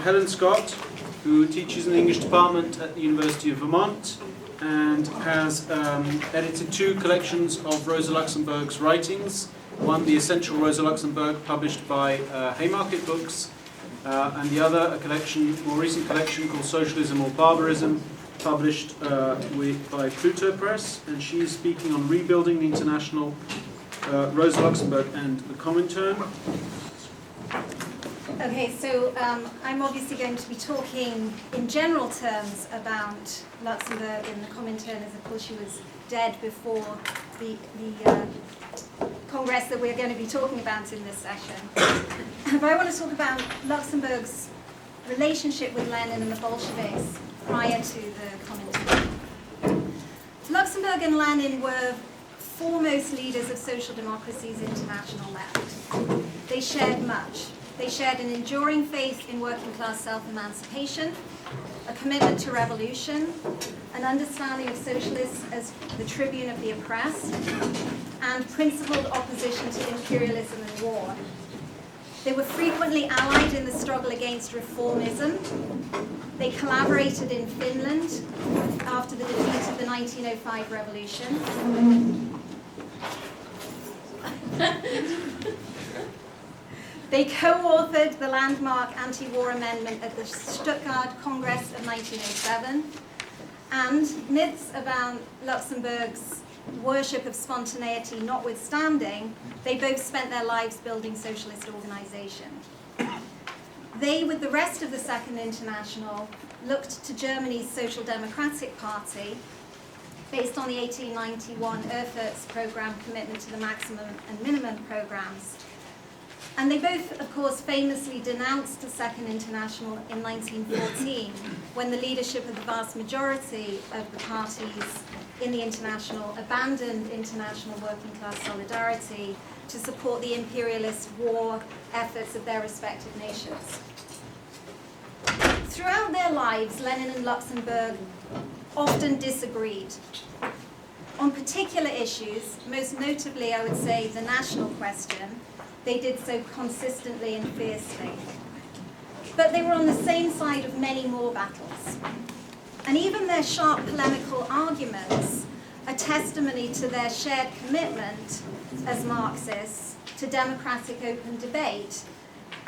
Helen Scott, who teaches in the English department at the University of Vermont and has edited 2 collections of Rosa Luxemburg's writings. One, The Essential Rosa Luxemburg, published by Haymarket Books, and the other, a more recent collection called Socialism or Barbarism, published by Pluto Press, and she's speaking on rebuilding the international Rosa Luxemburg and the Comintern. Okay, so I'm obviously going to be talking in general terms about Luxemburg and the Comintern, as of course she was dead before the Congress that we're going to be talking about in this session. But I want to talk about Luxemburg's relationship with Lenin and the Bolsheviks prior to the Comintern. Luxemburg and Lenin were foremost leaders of social democracy's international left. They shared much. They shared an enduring faith in working class self-emancipation, a commitment to revolution, an understanding of socialists as the tribune of the oppressed, and principled opposition to imperialism and war. They were frequently allied in the struggle against reformism. They collaborated in Finland after the defeat of the 1905 revolution. They co-authored the landmark anti-war amendment at the Stuttgart Congress of 1907, and myths about Luxemburg's worship of spontaneity notwithstanding, they both spent their lives building socialist organization. They, with the rest of the Second International, looked to Germany's Social Democratic Party, based on the 1891 Erfurt's program commitment to the maximum and minimum programs. And they both, of course, famously denounced the Second International in 1914, when the leadership of the vast majority of the parties in the International abandoned international working class solidarity to support the imperialist war efforts of their respective nations. Throughout their lives, Lenin and Luxemburg often disagreed on particular issues, most notably, I would say, the national question. They did so consistently and fiercely. But they were on the same side of many more battles. And even their sharp polemical arguments are testimony to their shared commitment as Marxists to democratic open debate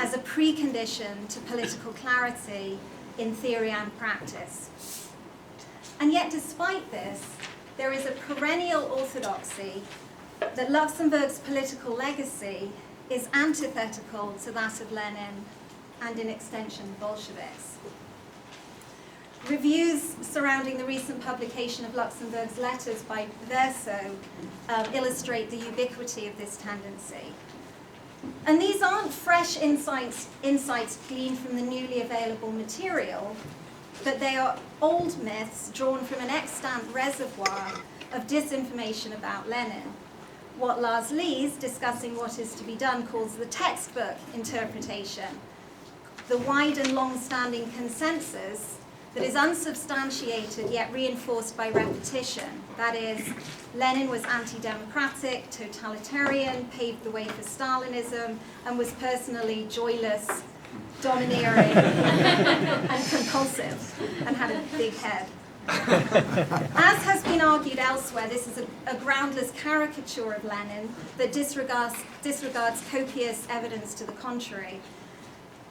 as a precondition to political clarity in theory and practice. And yet, despite this, there is a perennial orthodoxy that Luxemburg's political legacy is antithetical to that of Lenin and, in extension, the Bolsheviks. Reviews surrounding the recent publication of Luxemburg's letters by Verso illustrate the ubiquity of this tendency. And these aren't fresh insights gleaned from the newly available material, but they are old myths drawn from an extant reservoir of disinformation about Lenin. What Lars Lees, discussing what is to be done, calls the textbook interpretation, the wide and long-standing consensus that is unsubstantiated yet reinforced by repetition. That is, Lenin was anti-democratic, totalitarian, paved the way for Stalinism, and was personally joyless, domineering, and compulsive, and had a big head. As has been argued elsewhere, this is a groundless caricature of Lenin that disregards copious evidence to the contrary.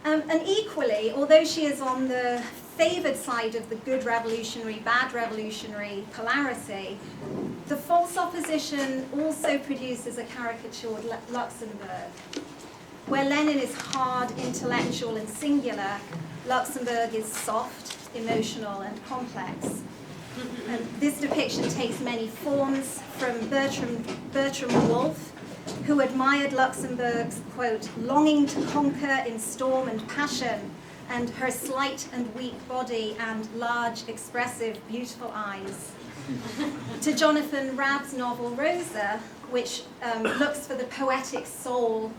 And equally, although she is on the favoured side of the good revolutionary, bad revolutionary polarity, the false opposition also produces a caricatured Luxemburg. Where Lenin is hard, intellectual, and singular, Luxemburg is soft, emotional, and complex. And this depiction takes many forms, from Bertram Wolfe, who admired Luxemburg's, quote, longing to conquer in storm and passion, and her slight and weak body and large, expressive, beautiful eyes, to Jonathan Rabb's novel Rosa, which looks for the poetic soul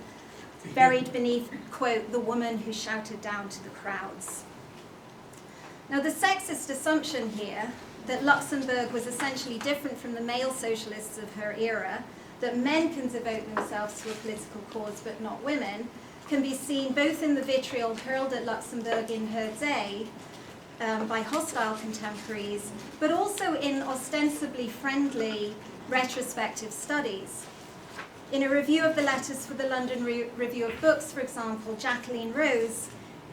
buried beneath, quote, the woman who shouted down to the crowds. Now, the sexist assumption here that Luxemburg was essentially different from the male socialists of her era, that men can devote themselves to a political cause but not women, can be seen both in the vitriol hurled at Luxembourg in her day by hostile contemporaries, but also in ostensibly friendly retrospective studies. In a review of the letters for the London Review of Books, for example, Jacqueline Rose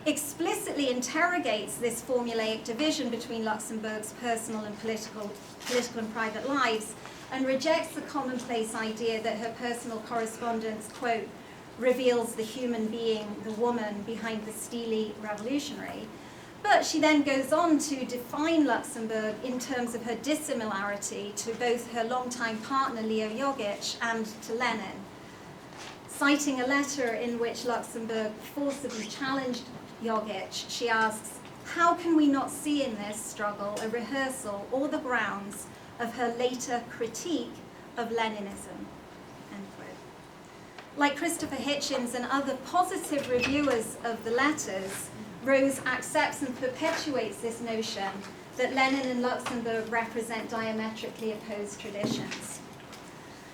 explicitly interrogates this formulaic division between Luxembourg's personal and political and private lives, and rejects the commonplace idea that her personal correspondence, quote, reveals the human being, the woman, behind the steely revolutionary. But she then goes on to define Luxembourg in terms of her dissimilarity to both her longtime partner, Leo Jogic, and to Lenin. Citing a letter in which Luxembourg forcibly challenged Jogic, she asks, how can we not see in this struggle a rehearsal or the grounds of her later critique of Leninism? End quote. Like Christopher Hitchens and other positive reviewers of the letters, Rose accepts and perpetuates this notion that Lenin and Luxembourg represent diametrically opposed traditions.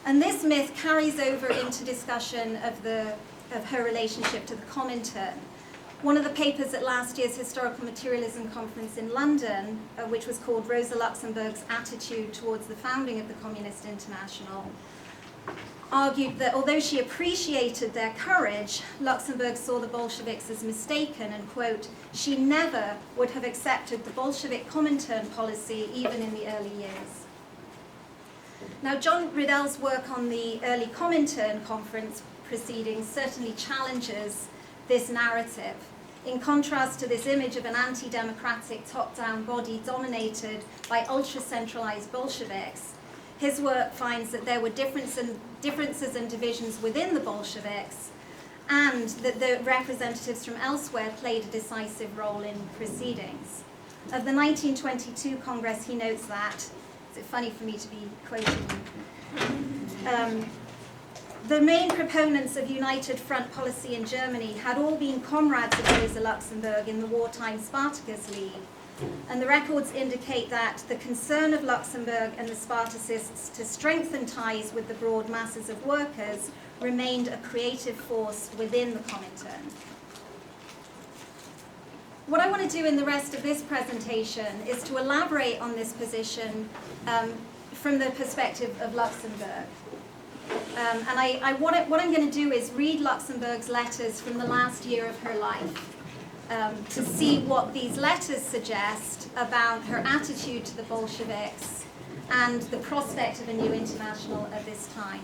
And this myth carries over into discussion of her relationship to the Comintern. One of the papers at last year's Historical Materialism Conference in London, which was called Rosa Luxemburg's Attitude Towards the Founding of the Communist International, argued that although she appreciated their courage, Luxembourg saw the Bolsheviks as mistaken and, quote, she never would have accepted the Bolshevik Comintern policy even in the early years. Now, John Riddell's work on the early Comintern conference proceedings certainly challenges this narrative. In contrast to this image of an anti-democratic top-down body dominated by ultra-centralized Bolsheviks, his work finds that there were differences and divisions within the Bolsheviks, and that the representatives from elsewhere played a decisive role in proceedings. Of the 1922 Congress, he notes that, is it funny for me to be quoting the main proponents of United Front policy in Germany had all been comrades of Rosa Luxemburg in the wartime Spartacus League. And the records indicate that the concern of Luxemburg and the Spartacists to strengthen ties with the broad masses of workers remained a creative force within the Comintern. What I want to do in the rest of this presentation is to elaborate on this position from the perspective of Luxembourg. What I'm going to do is read Luxembourg's letters from the last year of her life to see what these letters suggest about her attitude to the Bolsheviks and the prospect of a new international at this time.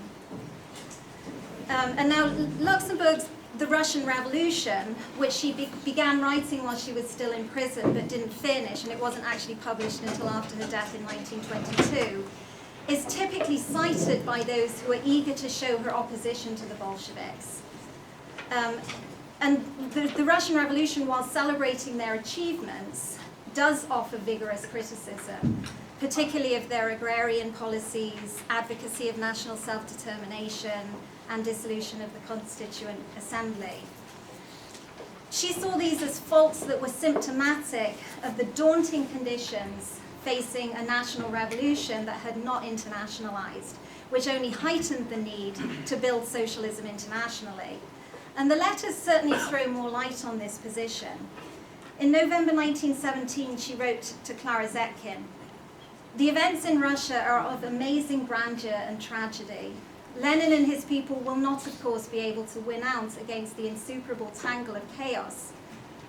And now Luxembourg's The Russian Revolution, which she began writing while she was still in prison but didn't finish, and it wasn't actually published until after her death in 1922, is typically cited by those who are eager to show her opposition to the Bolsheviks. And the Russian Revolution, while celebrating their achievements, does offer vigorous criticism, particularly of their agrarian policies, advocacy of national self-determination, and dissolution of the Constituent Assembly. She saw these as faults that were symptomatic of the daunting conditions facing a national revolution that had not internationalized, which only heightened the need to build socialism internationally. And the letters certainly throw more light on this position. In November 1917, she wrote to Clara Zetkin, "The events in Russia are of amazing grandeur and tragedy. Lenin and his people will not, of course, be able to win out against the insuperable tangle of chaos,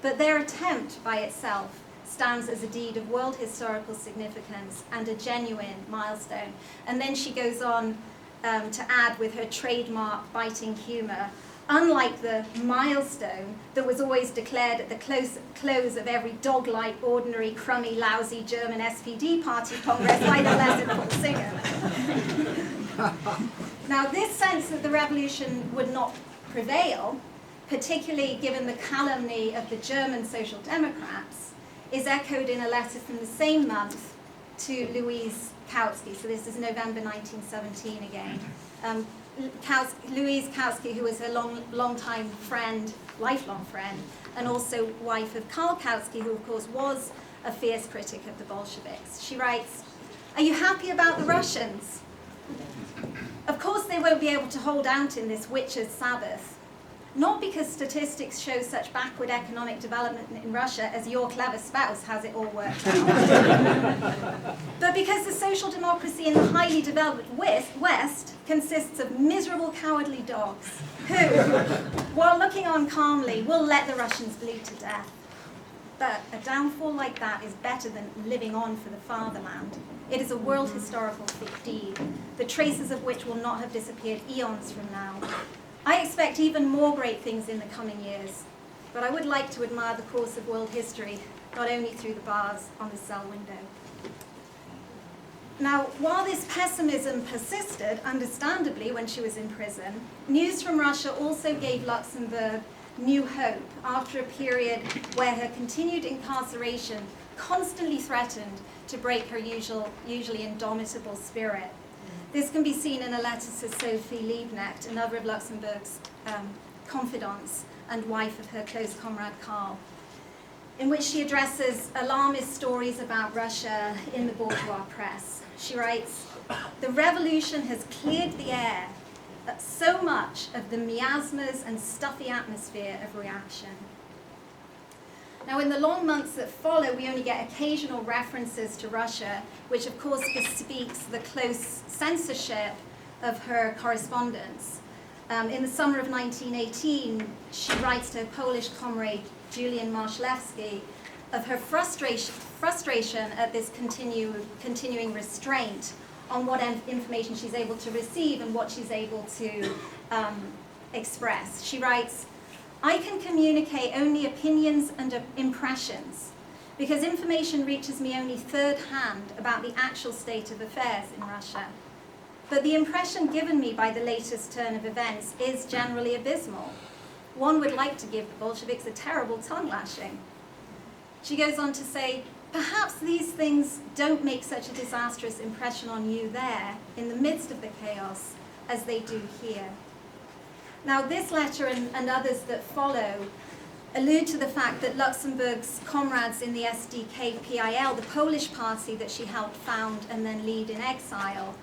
but their attempt by itself stands as a deed of world historical significance and a genuine milestone." And then she goes on to add with her trademark biting humor, "Unlike the milestone that was always declared at the close of every dog-like, ordinary, crummy, lousy German SPD party congress by the lesser Paul Singer." Now, this sense that the revolution would not prevail, particularly given the calumny of the German Social Democrats, is echoed in a letter from the same month to Louise Kautsky. So this is November 1917 again. Louise Kautsky, who was her long-time friend, lifelong friend, and also wife of Karl Kautsky, who of course was a fierce critic of the Bolsheviks. She writes, "Are you happy about the Russians? Of course they won't be able to hold out in this witches' Sabbath. not because statistics show such backward economic development in Russia as your clever spouse has it all worked out, but because the social democracy in the highly developed West consists of miserable, cowardly dogs who, while looking on calmly, will let the Russians bleed to death. But a downfall like that is better than living on for the fatherland. It is a world historical deed, the traces of which will not have disappeared eons from now. I expect even more great things in the coming years, but I would like to admire the course of world history, not only through the bars on the cell window. Now, while this pessimism persisted, understandably, when she was in prison, news from Russia also gave Luxemburg new hope after a period where her continued incarceration constantly threatened to break her usually indomitable spirit. This can be seen in a letter to Sophie Liebknecht, another of Luxemburg's confidants and wife of her close comrade Karl, in which she addresses alarmist stories about Russia in the bourgeois press. She writes, "The revolution has cleared the air so much of the miasmas and stuffy atmosphere of reaction." Now, in the long months that follow, we only get occasional references to Russia, which of course bespeaks the close censorship of her correspondence. In the summer of 1918, she writes to her Polish comrade Julian Marszalewski of her frustration at this continuing restraint on what information she's able to receive and what she's able to express. She writes, "I can communicate only opinions and impressions because information reaches me only third hand about the actual state of affairs in Russia. But the impression given me by the latest turn of events is generally abysmal. One would like to give the Bolsheviks a terrible tongue lashing." She goes on to say, "Perhaps these things don't make such a disastrous impression on you there, in the midst of the chaos, as they do here." Now, this letter and others that follow allude to the fact that Luxemburg's comrades in the SDK-PIL, the Polish party that she helped found and then lead in exile,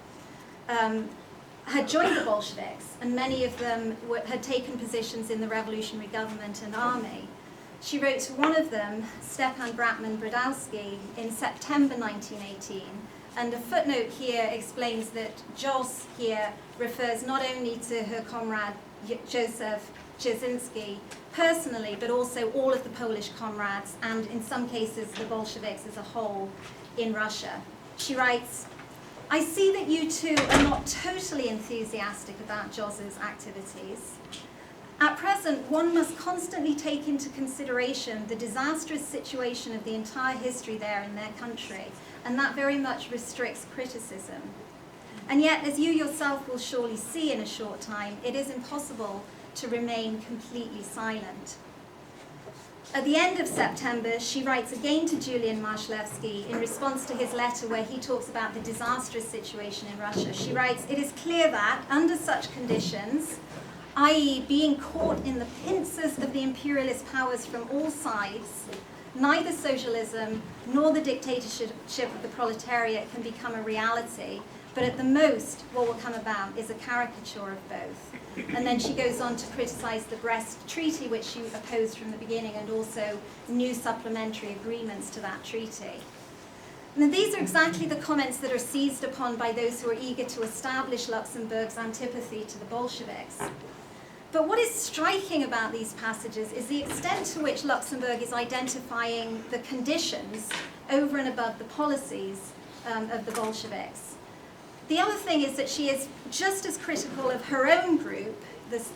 had joined the Bolsheviks, and many of them had taken positions in the revolutionary government and army. She wrote to one of them, Stepan Bratman-Brodowski, in September 1918, and a footnote here explains that Jos here refers not only to her comrade Joseph Jasinski personally, but also all of the Polish comrades, and in some cases the Bolsheviks as a whole in Russia. She writes, "I see that you two are not totally enthusiastic about Jos's activities. At present, one must constantly take into consideration the disastrous situation of the entire history there in their country, and that very much restricts criticism. And yet, as you yourself will surely see in a short time, it is impossible to remain completely silent." At the end of September, she writes again to Julian Marszalewski in response to his letter where he talks about the disastrous situation in Russia. She writes, "It is clear that, under such conditions, i.e. being caught in the pincers of the imperialist powers from all sides, neither socialism nor the dictatorship of the proletariat can become a reality, but at the most what will come about is a caricature of both." And then she goes on to criticize the Brest Treaty, which she opposed from the beginning, and also new supplementary agreements to that treaty. Now, these are exactly the comments that are seized upon by those who are eager to establish Luxemburg's antipathy to the Bolsheviks. But what is striking about these passages is the extent to which Luxemburg is identifying the conditions over and above the policies of the Bolsheviks. The other thing is that she is just as critical of her own group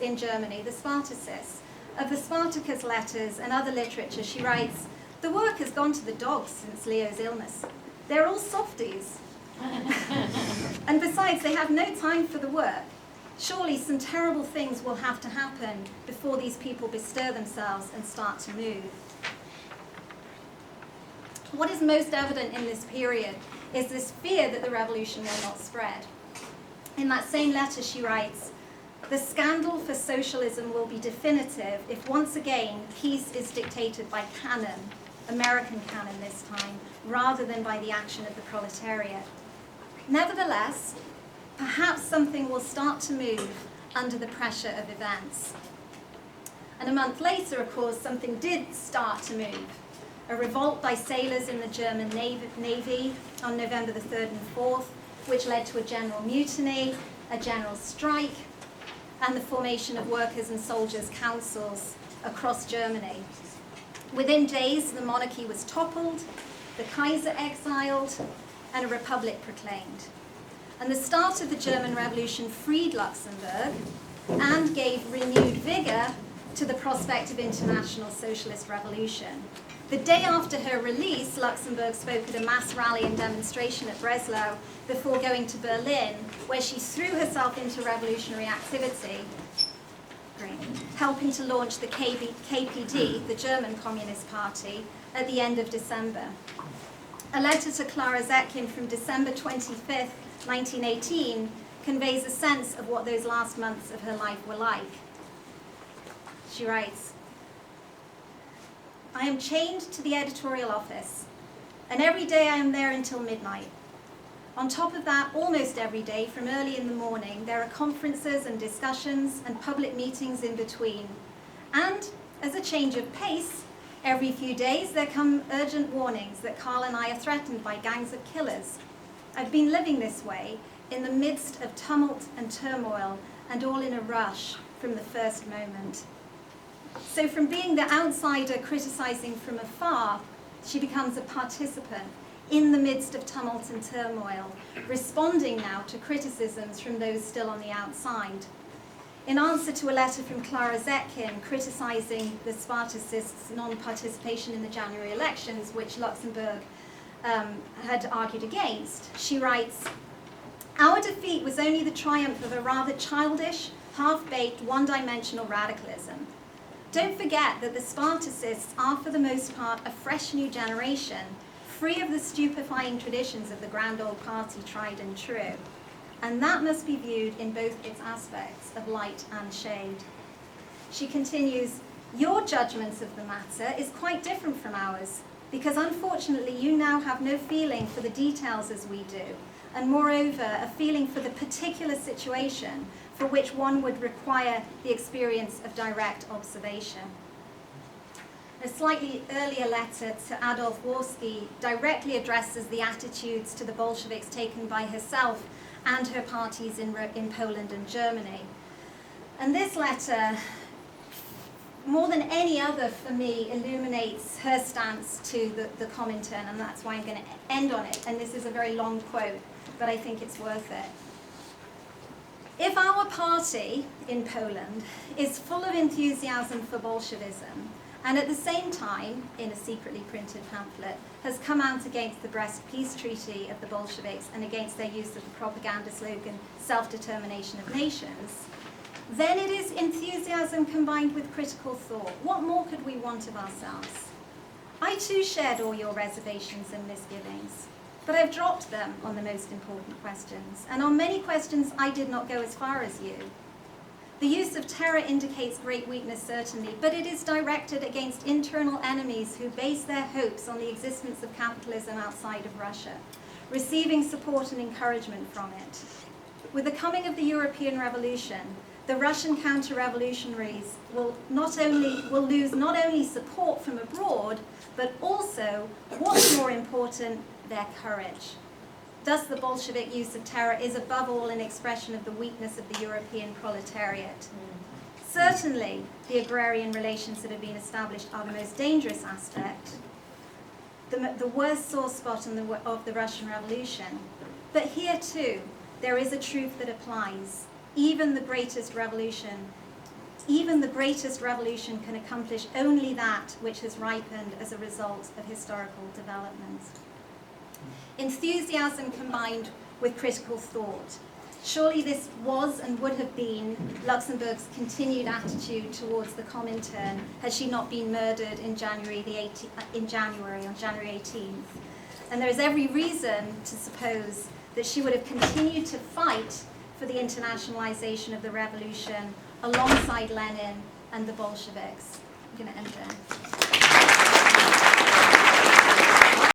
in Germany, the Spartacists. Of the Spartacus letters and other literature, she writes, "The work has gone to the dogs since Leo's illness. They're all softies. And besides, they have no time for the work. Surely some terrible things will have to happen before these people bestir themselves and start to move." What is most evident in this period is this fear that the revolution will not spread. In that same letter she writes, "The scandal for socialism will be definitive if once again peace is dictated by canon, American canon this time, rather than by the action of the proletariat. Nevertheless, perhaps something will start to move under the pressure of events." And a month later, of course, something did start to move. A revolt by sailors in the German Navy on November the 3rd and 4th, which led to a general mutiny, a general strike, and the formation of workers' and soldiers' councils across Germany. Within days, the monarchy was toppled, the Kaiser exiled, and a republic proclaimed. And the start of the German Revolution freed Luxembourg and gave renewed vigor to the prospect of international socialist revolution. The day after her release, Luxembourg spoke at a mass rally and demonstration at Breslau before going to Berlin, where she threw herself into revolutionary activity, helping to launch the KPD, the German Communist Party, at the end of December. A letter to Clara Zetkin from December 25th, 1918, conveys a sense of what those last months of her life were like. She writes, "I am chained to the editorial office, and every day I am there until midnight. On top of that, almost every day, from early in the morning, there are conferences and discussions and public meetings in between. And, as a change of pace, every few days there come urgent warnings that Carl and I are threatened by gangs of killers. I've been living this way, in the midst of tumult and turmoil, and all in a rush from the first moment." So from being the outsider criticizing from afar, she becomes a participant in the midst of tumult and turmoil, responding now to criticisms from those still on the outside. In answer to a letter from Clara Zetkin criticizing the Spartacists' non-participation in the January elections, which Luxembourg had argued against, she writes, "Our defeat was only the triumph of a rather childish, half-baked, one-dimensional radicalism. Don't forget that the Spartacists are, for the most part, a fresh new generation, free of the stupefying traditions of the grand old party tried and true. And that must be viewed in both its aspects of light and shade." She continues, "Your judgment of the matter is quite different from ours, because unfortunately you now have no feeling for the details as we do, and moreover, a feeling for the particular situation for which one would require the experience of direct observation." A slightly earlier letter to Adolf Warski directly addresses the attitudes to the Bolsheviks taken by herself and her parties in Poland and Germany. And this letter, more than any other for me, illuminates her stance to the Comintern, and that's why I'm going to end on it. And this is a very long quote, but I think it's worth it. "If our party in Poland is full of enthusiasm for Bolshevism, and at the same time, in a secretly printed pamphlet, has come out against the Brest Peace Treaty of the Bolsheviks and against their use of the propaganda slogan, self-determination of nations, then it is enthusiasm combined with critical thought. What more could we want of ourselves? I too shared all your reservations and misgivings, but I've dropped them on the most important questions, and on many questions I did not go as far as you. The use of terror indicates great weakness, certainly, but it is directed against internal enemies who base their hopes on the existence of capitalism outside of Russia, receiving support and encouragement from it. With the coming of the European Revolution, the Russian counter-revolutionaries will lose not only support from abroad, but also, what's more important, their courage. Thus, the Bolshevik use of terror is above all an expression of the weakness of the European proletariat. Certainly, the agrarian relations that have been established are the most dangerous aspect, the worst sore spot of the Russian Revolution. But here too, there is a truth that applies. Even the greatest revolution can accomplish only that which has ripened as a result of historical developments. Enthusiasm combined with critical thought. Surely this was and would have been Luxembourg's continued attitude towards the Comintern had she not been murdered on January 18th. And there is every reason to suppose that she would have continued to fight for the internationalization of the revolution alongside Lenin and the Bolsheviks. I'm going to end there.